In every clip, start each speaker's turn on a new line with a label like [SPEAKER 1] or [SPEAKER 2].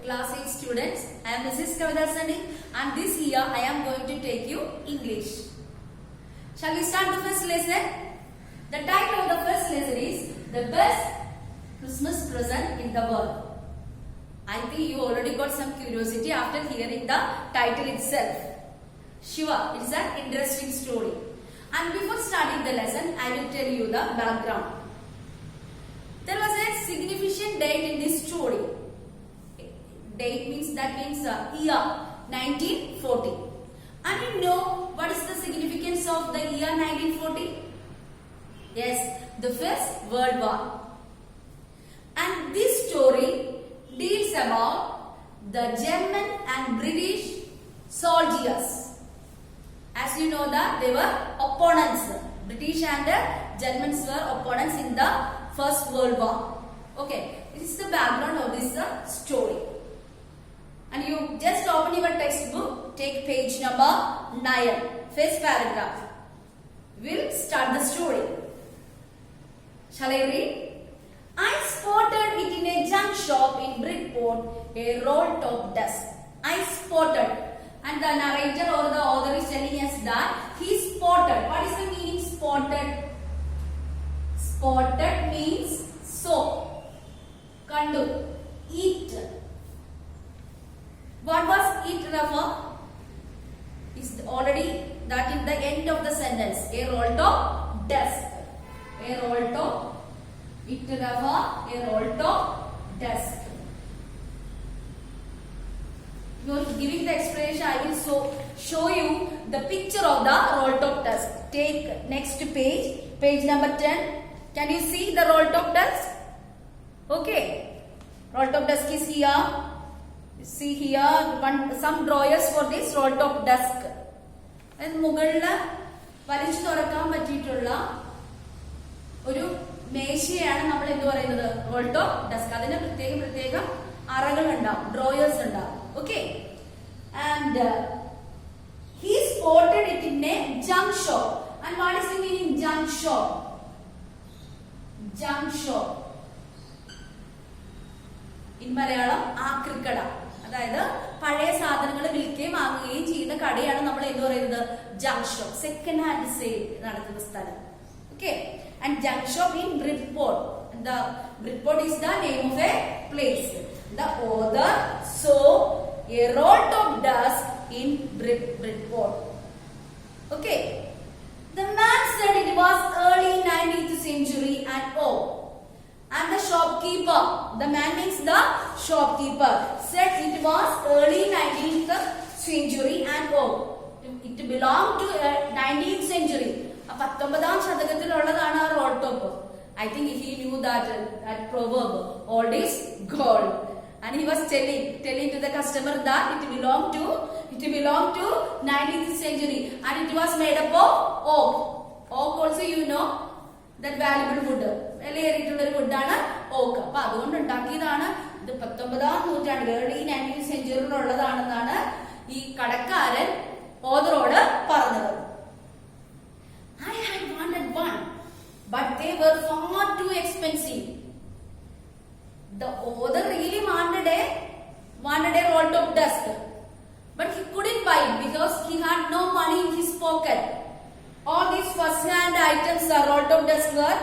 [SPEAKER 1] Class 8 students. I am Mrs. Kavita Sani and this year I am going to take you English. Shall we start the first lesson? The title of the first lesson is The Best Christmas Present in the World. I think you already got some curiosity after hearing the title itself. Sure, it's an interesting story. And before starting the lesson, I will tell you the background. There was a significant date in this story. Date means year 1940. And you know what is the significance of the year 1940? Yes, the First World War. And this story deals about the German and British soldiers. As you know that they were opponents. British and Germans were opponents in the First World War. Okay, this is the background of this story. And you just open your textbook, take page number 9, first paragraph. We'll start the story. Shall I read? I spotted it in a junk shop in Bridport, a roll-top desk. I spotted. And the narrator or the author is telling us that he spotted. What is the meaning spotted? Spotted means saw, kandu, eat. What was it refer? Is already that in the end of the sentence. A roll-top desk. A roll-top. It refer a roll-top desk. You are giving the explanation. I will show you the picture of the roll-top desk. Take next page, page number 10. Can you see the roll-top desk? Okay. Roll-top desk is here. See here some drawers for this roll-top desk. And മുകളിൽ വലിച്ചു തുറക്കാൻ പറ്റിയിട്ടുള്ള ഒരു മേശയാണ് നമ്മൾ എന്ത് പറയുന്നത് role-top desk. അതിന് പ്രത്യേകം അറകൾ ഉണ്ടാവും, ഡ്രോയേഴ്സ് ഉണ്ടാവും. Okay. And he spotted it in a junk shop. And what is the meaning junk shop? Junk shop in Malayalam ആക്രിക്കട. അതായത് പഴയ സാധനങ്ങൾ വിൽക്കുകയും വാങ്ങുകയും ചെയ്യുന്ന കടയാണ് നമ്മൾ എന്ത് പറയുന്നത് junk shop. Second hand sale നടക്കുന്ന സ്ഥലം. Okay. And junk shop in Bridport. The Bridport is the name of a place. The author saw a roll-top desk in Bridport. Okay. The man said it was early 19th century and and the shopkeeper, the man means the shopkeeper, said it was early 19th century and it belonged to 19th century. 19th ശതകത്തിലുള്ളതാണ് ആ roll top. I think he knew that proverb, old is gold. And he was telling to the customer that it belonged to 19th century and it was made up of oak. Oak also you know that valuable wood. വിലയേറിയിട്ടുള്ള ഒരു വുഡാണ് ഓക്ക്. അപ്പൊ അതുകൊണ്ട് ഉണ്ടാക്കിയതാണ്. ഇത് 19ാം നൂറ്റാണ്ട് early 19th സെഞ്ചുറിയിലുള്ളതാണെന്നാണ് ഈ കടക്കാരൻ ഓതറോട് പറഞ്ഞത്. I had wanted one, but they were far too expensive. The author really wanted a roll-top desk, but he couldn't buy it because he had no money in his pocket. All these first-hand items, the roll-top desk, were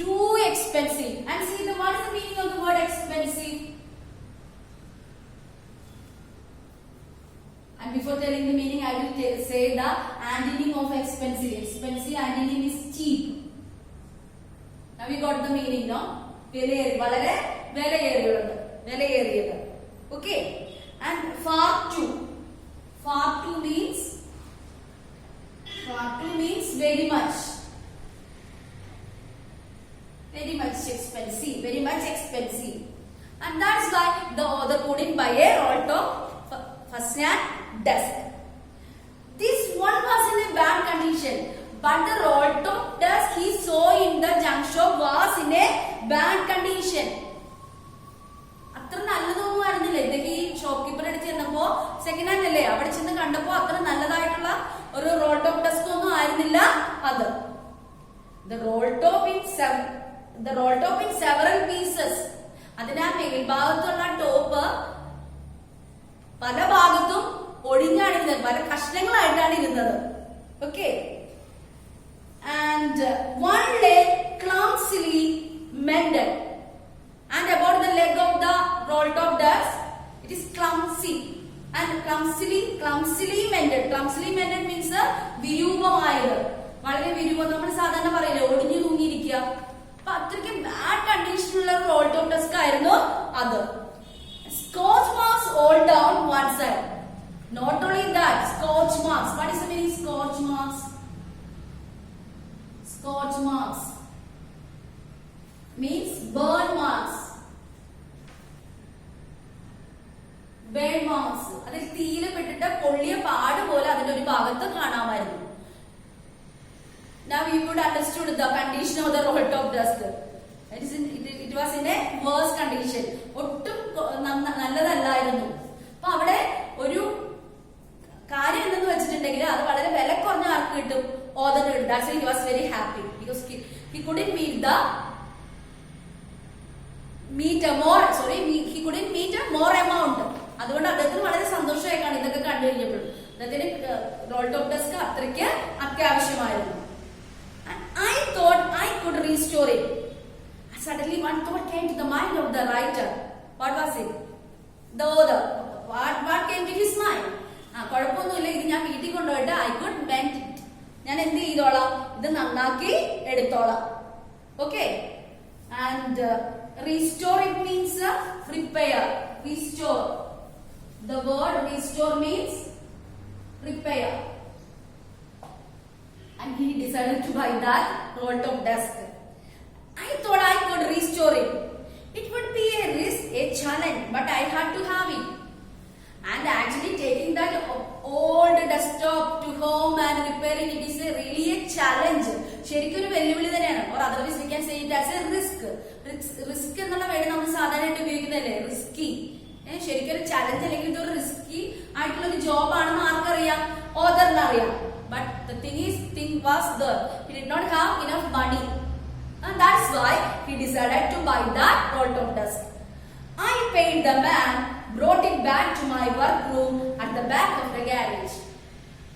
[SPEAKER 1] too expensive. And see what is the meaning of the word expensive? And before telling the meaning, I will say the antonym of expensive. Expensive antonym is cheap. Now we got the meaning, no? വളരെ വിലയേറിയത്. Okay. And far too means very much. Very much expensive. And that's why the author couldn't buy a roll-top first-hand desk. This one was in a bad condition, but the roll-top desk he saw in the junk shop was in a bad condition. അത്ര നല്ലതൊന്നും ആയിരുന്നില്ല. ഇതൊക്കെ ഈ shop keeper എടുത്ത് ചെന്നപ്പോ second hand അല്ലേ, അവിടെ ചെന്ന് കണ്ടപ്പോ അത്ര നല്ലതായിട്ടുള്ള ഒരു റോൾ-ടോപ്പ് ഡെസ്ക് ഒന്നും ആയിരുന്നില്ല അത്. The roll-top in several pieces. അതിനാ മേൽഭാഗത്തുള്ള ടോപ്പ് പല കഷ്ണങ്ങളായിട്ടാണ് ഇരുന്നത്. Okay, and one leg clumsily mended. And about the leg of the roll top dust, it is clumsy and clumsily mended. Clumsily mended means വിരൂപമായത്, വളരെ വിരൂപം. നമ്മൾ സാധാരണ പറയില്ലേ ഒടിഞ്ഞു തൂങ്ങിയിരിക്കുക. അപ്പൊ അത്രയ്ക്ക് ബാഡ് കണ്ടീഷനുള്ള റോൾ ടോപ്പ് ഡെസ്ക് ആയിരുന്നു അത്. Scorch marks all down one side. Not only that, scorch marks. What is the meaning scorch marks? Scorch marks means burn marks. Burn marks. അതിൽ തീയിൽ പെട്ടിട്ട് പൊള്ളിയ പാട് പോലെ അതിന്റെ ഒരു ഭാഗത്ത് കാണാമായിരുന്നു. Now you could understood the condition of the roll top dust. It was in a worse condition. ഒട്ടും നല്ലതല്ലായിരുന്നു. അപ്പൊ അവിടെ ഒരു കാര്യം എന്തെന്ന് വെച്ചിട്ടുണ്ടെങ്കിൽ അത് വളരെ വില കുറഞ്ഞ ആർക്ക് കിട്ടും, ഓതറിന് കിട്ടും. That's why he was very happy because he couldn't meet a more amount. അതുകൊണ്ട് അദ്ദേഹത്തിന് വളരെ സന്തോഷമായിക്കാണ് ഇതൊക്കെ കണ്ടു കഴിഞ്ഞപ്പോൾ. അദ്ദേഹത്തിന് റോൾ ടോപ്പ് ഡെസ്ക് അത്രയ്ക്ക് അത്യാവശ്യമായിരുന്നു. I thought I could restore it. Suddenly one thought came to the mind of the writer. What was it? The author. What came to his mind? കുഴപ്പമൊന്നുമില്ല, ഇത് ഞാൻ വീട്ടിൽ കൊണ്ടുപോയിട്ട് I could mend it. ഞാൻ എന്ത് ചെയ്തോളാം, ഇത് നന്നാക്കി എടുത്തോളാം. Okay, and restore it means repair. Restore. The word restore means repair. And he decided to buy that roll top desk. I thought I could restore it. It would be a risk, a challenge, but I had to have it. And actually taking that old desktop to home and repairing it is really a challenge. ശരിക്കും ഒരു വെല്ലുവിളി തന്നെയാണ്. Or otherwise we can say it as a risk. Risk എന്നുള്ള word നമ്മൾ സാധാരണയായിട്ട് ഉപയോഗിക്കുന്നതല്ലേ, risky. ശരിക്കും ഒരു challenge അല്ലെങ്കിൽ ഇതൊരു റിസ്കി ആയിട്ടുള്ള ഒരു ജോബ് ആണെന്ന് ആർക്കറിയാം, ഓതറിന് അറിയാം. But the thing was there. He did not have enough money. And that's why he decided to buy that roll top desk. I paid the man, brought it back to my workroom at the back of the garage.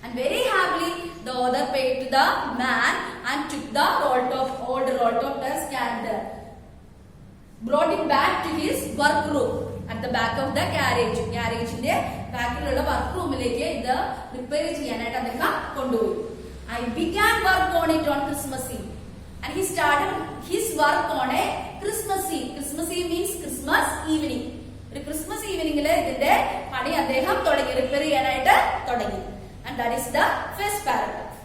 [SPEAKER 1] And very happily, the author paid to the man and took the old roll top desk and brought it back to his workroom at the back of the garage. Garageന്റെ ബാക്കിലുള്ള work റൂമിലേക്ക് ഇത് repair ചെയ്യാനായിട്ട് അദ്ദേഹം കൊണ്ടുപോയി. I began work on it on Christmas Eve. And he started his work on a Christmas Eve. Christmas Eve means Christmas evening. ഒരു Christmas ഈവനിങ്ങില് ഇതിന്റെ പണി അദ്ദേഹം തുടങ്ങി, റിപ്പയർ ചെയ്യാനായിട്ട് തുടങ്ങി. And that is the first paragraph.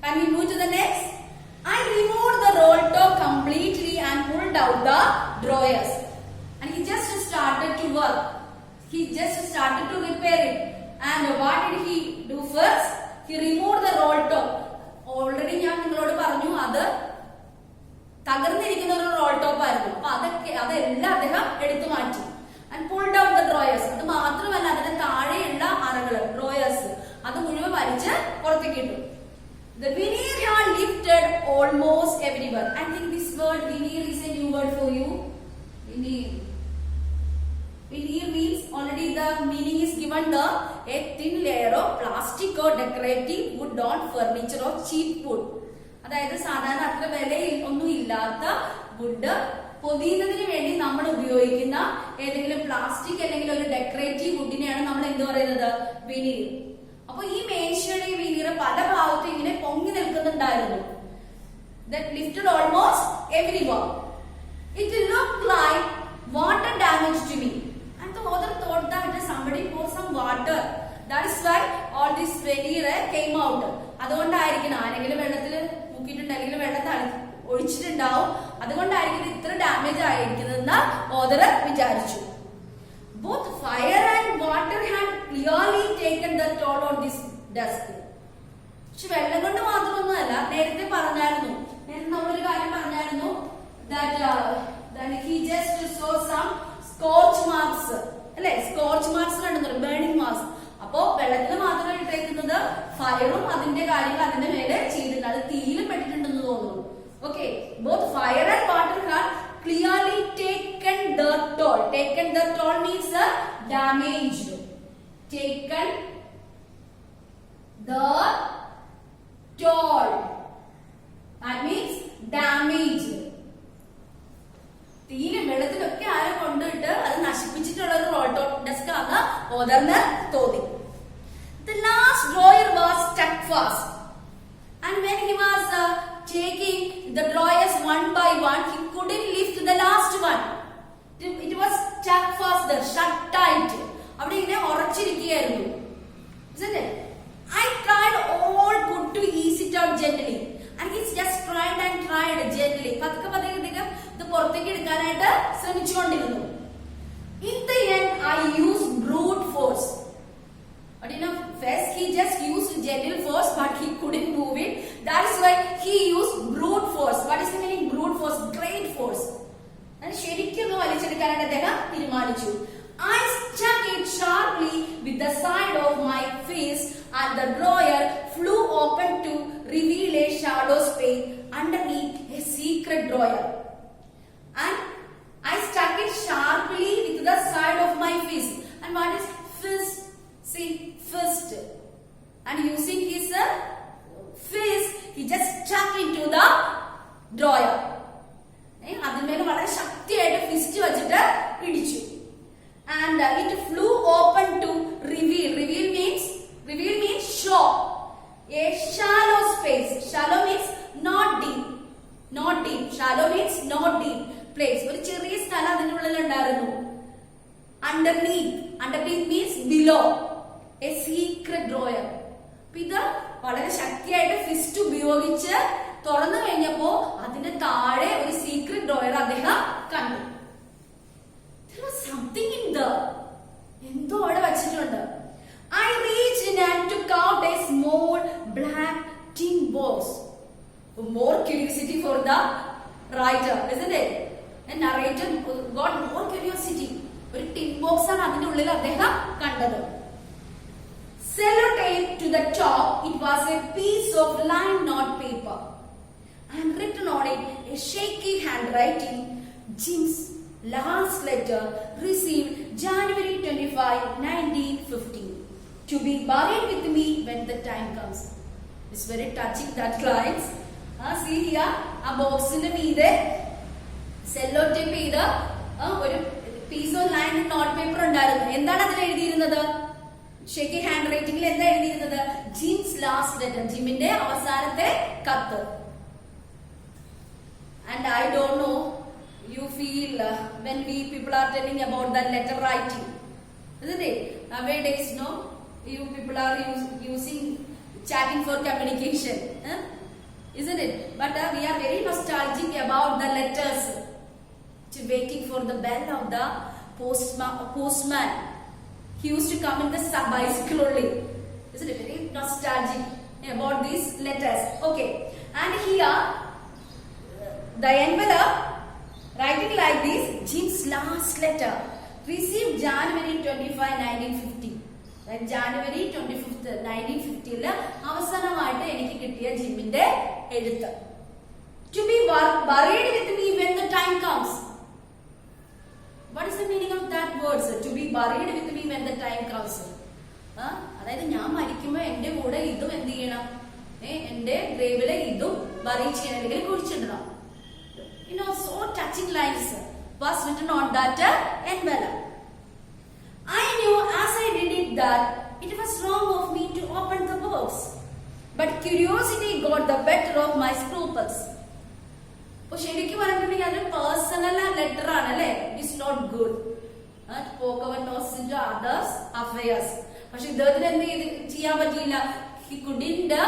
[SPEAKER 1] Can we move to the next? I removed the roll top completely and pulled out the drawers. And he just started to work. He just started to repair it. And what did he do first? He removed the roll top. Already ഞാൻ നിങ്ങളോട് പറഞ്ഞു അത് തകർന്നിരിക്കുന്ന ഒരു role top ആയിരുന്നു. അപ്പൊ അതെല്ലാം അദ്ദേഹം എടുത്തു മാറ്റി. And pulled out the drawers. അത് മാത്രമല്ല അതിന്റെ താഴെയുള്ള അറകള്, ഡ്രോയേഴ്സ്, അത് മുഴുവൻ വലിച്ച് പുറത്തേക്ക് ഇട്ടു. The veneer had lifted almost everywhere. I think this word veneer is a new word for you. Veneer. Veneer means already the meaning is given there, a thin layer of plastic or decorative wood on furniture or cheap wood. അതായത് സാധാരണ അത്ര വില ഒന്നും ഇല്ലാത്ത would പൊതിയുന്നതിന് വേണ്ടി നമ്മൾ ഉപയോഗിക്കുന്ന ഏതെങ്കിലും പ്ലാസ്റ്റിക് അല്ലെങ്കിൽ ഒരു ഡെക്കറേറ്റീവ് വുഡിനെയാണ് നമ്മൾ എന്ത് പറയുന്നത്, വിനീർ. അപ്പൊ ഈ മേശയുടെ ഈ വിനീർ പല ഭാഗത്തും ഇങ്ങനെ പൊങ്ങി നിൽക്കുന്നുണ്ടായിരുന്നു. That lifted almost everywhere. It looked like water damage to me. And the author thought that somebody poured some water. That is why all this veneer came out. അതുകൊണ്ടായിരിക്കണം ആരെങ്കിലും വെള്ളത്തിൽ മുക്കിയിട്ടുണ്ട് അല്ലെങ്കിൽ വെള്ളത്തിൽ ഒഴിച്ചിട്ടുണ്ടാവും, അതുകൊണ്ടായിരിക്കും ഇത്ര ഡാമേജ് ആയിരിക്കുന്നതെന്ന് ഓതർ വിചാരിച്ചു. Both fire and water had clearly taken the toll on this desk. പക്ഷെ വെള്ളം കൊണ്ട് മാത്രമൊന്നുമല്ല, നേരത്തെ നമ്മളൊരു കാര്യം പറഞ്ഞായിരുന്നു, that he just saw some scorch marks, അല്ലെ? Scorch marks കണ്ടെന്നു, burning marks. അപ്പോ വെള്ളത്തിൽ മാത്രം ഇട്ടേക്കുന്നത് ഫയറും അതിന്റെ കാര്യങ്ങൾ അതിന്റെ മേലെ ചെയ്തിട്ടുണ്ട്, അത് തീയിലും പെട്ടിട്ടുണ്ടെന്ന് തോന്നുന്നു. Okay, both fire and water had clearly taken the toll. Taken the toll means damaged. Taken the toll. That means damage. തീയിലും വെള്ളത്തിലൊക്കെ ആരെ കൊണ്ടിട്ട് അത് നശിപ്പിച്ചിട്ടുള്ള ഒരു റോൾട്ടോൺ ഡെസ്ക് ആണ് ഓദറിന് തോന്നി. The last drawer was stuck fast, and when he was taking the drawers one by one, he couldn't lift the last one. It was stuck fast there, shut tight. അവിടെ ഇങ്ങനെ ഉറച്ചിരിക്കുകയായിരുന്നു. Isn't it? I tried all good to ease it out gently, and he just tried and tried gently. പതുക്കെ പതുക്കെ അദ്ദേഹം ഇത് പുറത്തേക്ക് എടുക്കാനായിട്ട് ശ്രമിച്ചുകൊണ്ടിരുന്നു. In the end, I used brute force. But you know, first he just used gentle force, but he couldn't move it. That is why he used brute force. What is the meaning brute force? Great force. And ശരിക്കും വലിച്ചെടുക്കാനായിട്ട് അദ്ദേഹം തീരുമാനിച്ചു. I struck it sharply with the side of my fist, and the drawer flew open to reveal a shadow space underneath a secret drawer. And I struck it sharply with the side of my fist. And what is fist? See, fist. And using his fist, he just struck into the drawer. അതിന്മേൽ വളരെ ശക്തിയായിട്ട് fist വെച്ചിട്ട് ഇടിച്ചു. And it flew open to reveal. Reveal means show a shallow space. Shallow means not deep. Not deep. Shallow means not deep place. ഒരു ചെറിയ സ്ഥലം അതിന്റെ ഉള്ളിൽ ഉണ്ടായിരുന്നു. Underneath means below. A secret drawer. ഇത് വളരെ ശക്തിയായിട്ട് ഫിസ്റ്റ് ഉപയോഗിച്ച് തുറന്നു കഴിഞ്ഞപ്പോ അതിന്റെ താഴെ ഒരു സീക്രട്ട് ഡ്രോയർ അദ്ദേഹം കണ്ടു. There was something in there. എന്തോ അവിടെ വച്ചിട്ടുണ്ട്. I reached in and took out a small black tin box. More curiosity for the writer, isn't it? The narrator got more curiosity. ഒരു tin box ആണ് അതിന്റെ ഉള്ളിൽ അദ്ദേഹം കണ്ടത്. Sellotape to the top, it was a piece of lined note paper, and written on it a shaky handwriting, Jim's last letter received January 25, 1950, to be buried with me when the time comes. It's very touching that lines. See here, a box in the meede sellotape ചെയ്ത ഒരു piece of lined note paper ഉണ്ടായിരുന്നു. എന്താണ് അതിൽ എഴുതിയിരുന്നത്? Shaky hand റൈറ്റിംഗിൽ എന്താ എഴുതിയിരുന്നത്? Jims last letter, ജിമിന്റെ അവസാനത്തെ കത്ത്. And I don't know you feel when we people are telling about that letter writing, isn't it? Nowadays, no, you people are using chatting for communication, isn't it? But we are very nostalgic about the letters, waiting for the bell of the postman. He used to come in the bicycle only. Isn't it very nostalgic about these letters? Okay. And here, the envelope, writing like this, Jim's last letter, received January 25, 1950. That January 25th, 1950, അവസാനമായിട്ട് എനിക്ക് കിട്ടിയ ജിമ്മിന്റെ എഴുത്ത്. To be buried with me when the time comes. What is the meaning of that word, sir? To be buried with me when the time comes. അതായത് ഞാൻ മരിക്കുമ്പോ എന്റെ കൂടെ ഇതും എന്ത് ചെയ്യണം? എന്റെ ഗ്രേവിലെ ഇതും ബറി ചെയ്യണം, അല്ലെങ്കിൽ കുഴിച്ചിടണം. You know, so touching lines was written on that envelope. I knew as I did it that it was wrong of me to open the box, but curiosity got the better of my scruples. അപ്പൊ ശരിക്കും പറഞ്ഞിട്ടുണ്ടെങ്കിൽ അതൊരു personal letter ആണ് അല്ലെ. It's not good. Poke our nose into others affairs. പക്ഷെ ഇദ്ദേഹത്തിന് എന്ത് ചെയ്യാൻ പറ്റിയില്ല. He couldn't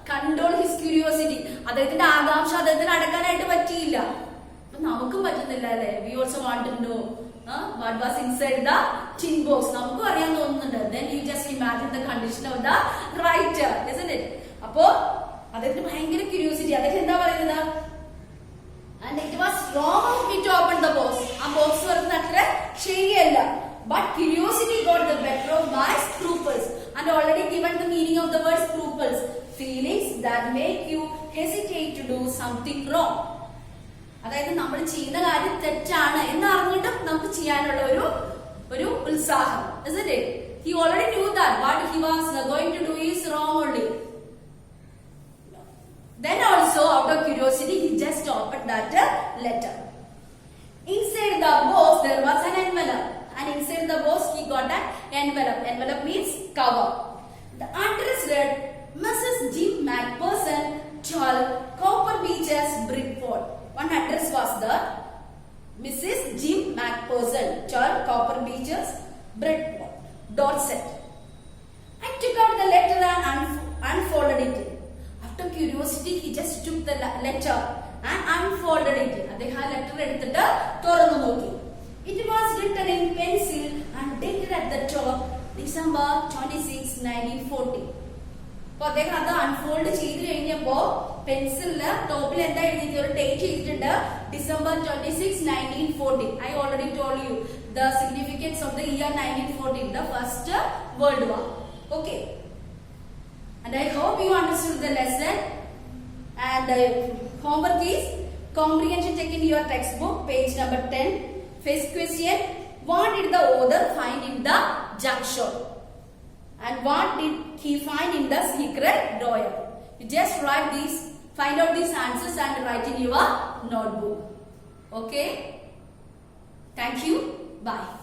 [SPEAKER 1] control his curiosity. അദ്ദേഹത്തിന്റെ ആകാംക്ഷ അദ്ദേഹത്തിന് അടക്കാനായിട്ട് പറ്റിയില്ല. അപ്പൊ നമുക്കും പറ്റുന്നില്ല അല്ലെ. We also want to know what was inside the tin box. നമുക്കും അറിയാൻ തോന്നുന്നുണ്ട്. Then you just imagine the condition of the writer, isn't it? അപ്പോ അദ്ദേഹത്തിന് ഭയങ്കര ക്യൂരിയോസിറ്റി. അദ്ദേഹം എന്താ പറയുന്നത്? And it was wrong of me to open the box. ആ ബോക്സ് തുറന്നത് അത്ര ശരിയല്ല. But curiosity got the better of my scruples. And already given the meaning of the word scruples, feelings that make you hesitate to do something wrong. അതായത് നമ്മൾ ചെയ്യുന്ന കാര്യം തെറ്റാണ് എന്ന് അറിഞ്ഞിട്ടും നമുക്ക് ചെയ്യാനുള്ള ഒരു ഉത്സാഹം, isn't it? He already knew that what he was going to do is wrong only. Then also, out of curiosity, he just opened that letter. Inside the box, there was an envelope. And inside the box, he got an envelope. Envelope means cover. The address read, Mrs. Jim McPherson, 12, Copper Beaches, Bridport. One address was the Mrs. Jim McPherson, 12, Copper Beaches, Bridport, Dorset. I took out the letter and unfolded it. After curiosity, he just took the letter and unfolded it. അദ്ദേഹം ആ letter എടുത്തിട്ട് തുറന്നു നോക്കി. It was written in pencil and dated at the top December 26, 1940. അപ്പോൾ അദ്ദേഹം അത് unfold ചെയ്ത് കഴിഞ്ഞപ്പോ പെൻസിലില് ടോപ്പിൽ എന്താ എഴുതിയിട്ട് ഒരു ഡേറ്റ് ചെയ്തിട്ടുണ്ട് December 26, 1940. I already told you the significance of the year 1914, the first World War. Okay. And I hope you understood the lesson. And homework is comprehension check in your textbook, page number 10. First question, what did the author find in the junk shop? And what did he find in the secret drawer? You just write these, find out these answers and write in your notebook. Okay? Thank you. Bye.